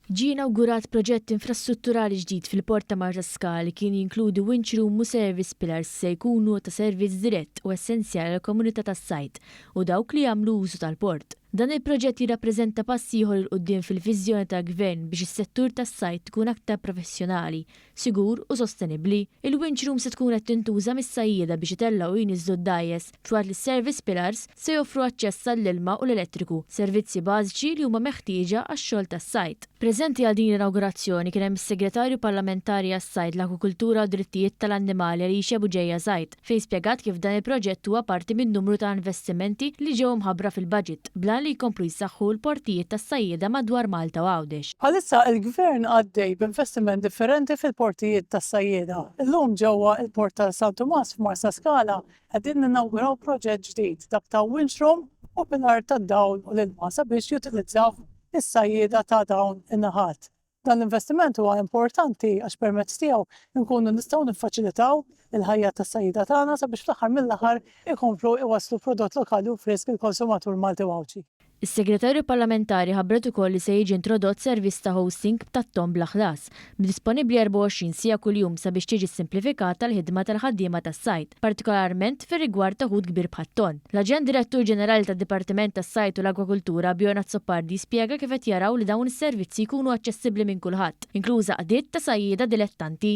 Ġie inawgurat proġett infrastrutturali ġdid fil-Port ta' Marsaskala li kien jinkludi winch room u service pillars se jkunu ta' servizz dirett u essenzjali għall komunità tas-sajt u dawk li jagħmlu użu tal-port. Dan il-proġett jirrappreżenta pass ieħor il quddiem fil-viżjoni tal-Gvern biex is-settur tas-sajt tkun aktar professjonali, sigur u sostenibbli. Il-winch room se tkun qed tintuża mis-sajjieda biex itellgħu jinżlu d-dajjes f'waqt li s-service pillars se joffru aċċess għall-ilma u l-elettriku, servizzi bażiċi li huma meħtieġa għax-xogħol tas-sajt. Preżenti għal din l-inaugurazzjoni kien hemm is-Segretarju Parlamentari għas-Sajt, l-Akwakultura u d-Drittijiet tal-Annimali Għalixja Buġejja Żgħid fejn spjegat kif dan il-proġett huwa parti minn numru ta' investimenti li ġew mħabbra fil-baġit blan li jkomplu jsaħħu l-portijiet tas-sajjieda madwar Malta u Għawdex. Bħalissa il-Gvern għaddej b'investiment differenti fil-portijiet tas-sajjieda. Illum ġewwa il-Port ta' San Tomas f'Marsaskala qegħdin ninawguraw proġett ġdid dak ta' winch room u pilar tad-dawl u l-ilma sabiex jutilizzaw is-sajjieda ta' dawn in-naħat. Dan l-investiment huwa importanti għax permezz tiegħu nkunu nistgħu niffaċilitaw il-ħajja tas-sajjieda tagħna sabiex fl-aħħar mill-aħħar ikomplu iwasslu prodott lokali u frisk il-konsumatur Malti Wawċi. Is-Segretarju Parlamentari ħabbret ukoll li se jiġi introdott servizz ta' hosting tat-tom bla ħlas, disponibbli 24 siegħa kuljum sabiex tiġi simplifikata l-ħidma tal-ħaddiema tas-sajt, partikolarment fir-rigward ta' ħut kbir bħat-ton. L-Aġent Direttur Ġenerali tad-Dipartiment tas-Sajt u l-Akwakultura Tħabbar spjega kif qed jaraw li dawn is-servizzi jkunu aċċessibbli minn kulħadd, inkluża qdiet ta' sajjieda dilettanti.